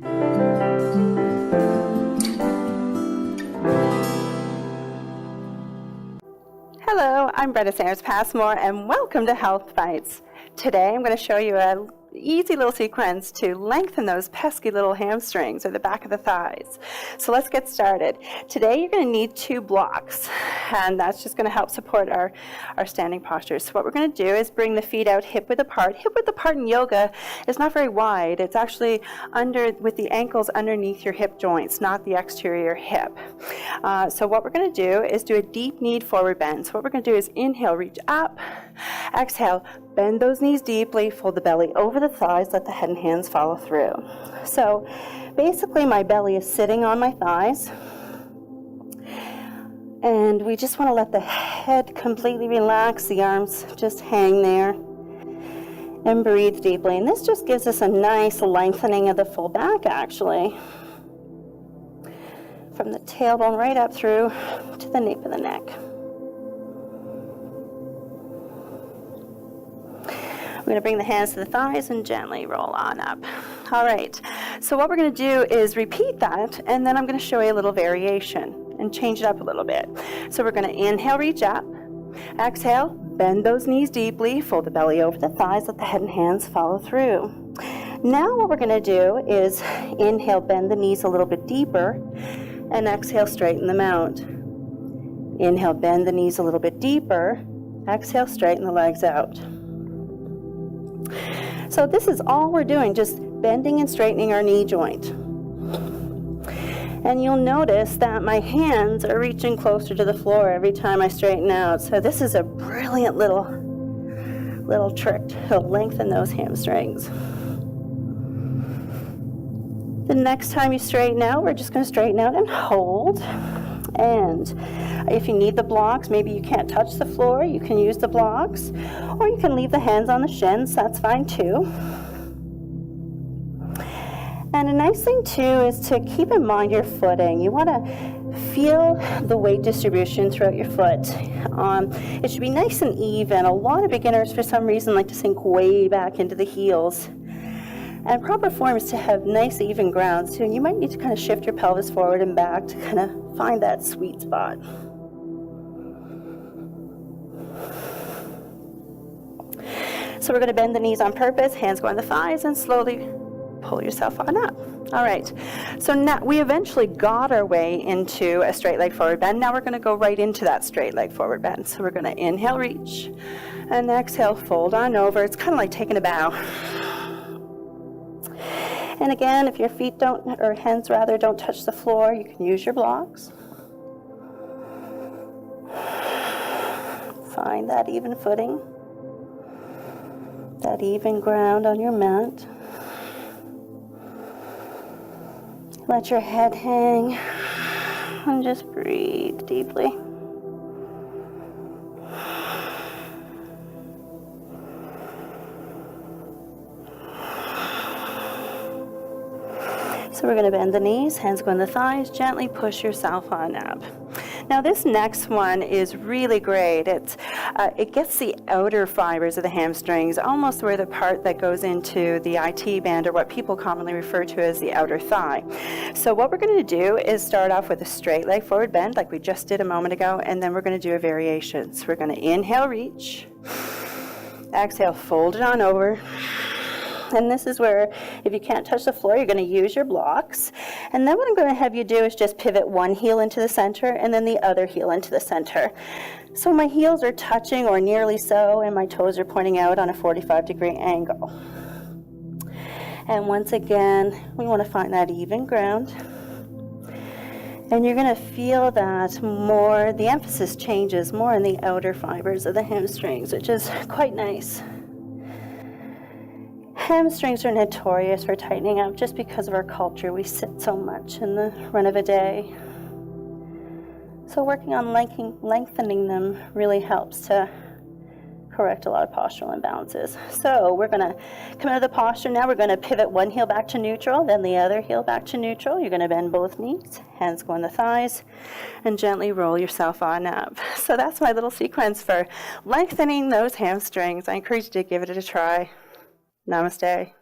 Hello, I'm Brenda Sanders-Passmore, and welcome to Health Bites. Today I'm going to show you an easy little sequence to lengthen those pesky little hamstrings or the back of the thighs. So let's get started. Today you're going to need 2 blocks, and that's just going to help support our standing posture. So what we're going to do is bring the feet out hip width apart. Hip width apart in yoga is not very wide. It's actually with the ankles underneath your hip joints, not the exterior hip. So what we're going to do is do a deep kneed forward bend. So what we're going to do is inhale, reach up, exhale, bend those knees deeply, fold the belly over the thighs, let the head and hands follow through. So basically my belly is sitting on my thighs, and we just want to let the head completely relax, the arms just hang there, and breathe deeply. And this just gives us a nice lengthening of the full back, actually, from the tailbone right up through to the nape of the neck. We're going to bring the hands to the thighs and gently roll on up. All right, so what we're going to do is repeat that, and then I'm going to show you a little variation and change it up a little bit. So we're going to inhale, reach up, exhale, bend those knees deeply, fold the belly over the thighs, let the head and hands follow through. Now what we're going to do is inhale, bend the knees a little bit deeper, and exhale, straighten them out. Inhale, bend the knees a little bit deeper, exhale, straighten the legs out. So this is all we're doing, just bending and straightening our knee joint. And you'll notice that my hands are reaching closer to the floor every time I straighten out. So this is a brilliant little trick to lengthen those hamstrings. The next time you straighten out, we're just going to straighten out and hold. And if you need the blocks, maybe you can't touch the floor, you can use the blocks, or you can leave the hands on the shins, that's fine too. And a nice thing too is to keep in mind your footing. You want to feel the weight distribution throughout your foot. It should be nice and even. A lot of beginners, for some reason, like to sink way back into the heels. And proper form is to have nice even ground. So you might need to kind of shift your pelvis forward and back to kind of find that sweet spot. So we're going to bend the knees on purpose, hands go on the thighs, and slowly pull yourself on up. All right, so now we eventually got our way into a straight leg forward bend. Now we're going to go right into that straight leg forward bend. So we're going to inhale, reach, and exhale, fold on over. It's kind of like taking a bow. And again, if your feet hands don't touch the floor, you can use your blocks. Find that even footing, that even ground on your mat. Let your head hang and just breathe deeply. So we're going to bend the knees, hands go on the thighs, gently push yourself on up. Now this next one is really great. It gets the outer fibers of the hamstrings, almost where the part that goes into the IT band, or what people commonly refer to as the outer thigh. So what we're going to do is start off with a straight leg forward bend like we just did a moment ago, and then we're going to do a variation. So we're going to inhale, reach, exhale, fold it on over. And this is where, if you can't touch the floor, you're going to use your blocks. And then what I'm going to have you do is just pivot one heel into the center and then the other heel into the center. So my heels are touching or nearly so, and my toes are pointing out on a 45-degree angle. And once again, we want to find that even ground. And you're going to feel that more, the emphasis changes more in the outer fibers of the hamstrings, which is quite nice. Hamstrings are notorious for tightening up just because of our culture. We sit so much in the run of a day. So working on lengthening them really helps to correct a lot of postural imbalances. So we're going to come out of the posture now. We're going to pivot one heel back to neutral, then the other heel back to neutral. You're going to bend both knees, hands go on the thighs, and gently roll yourself on up. So that's my little sequence for lengthening those hamstrings. I encourage you to give it a try. Namaste.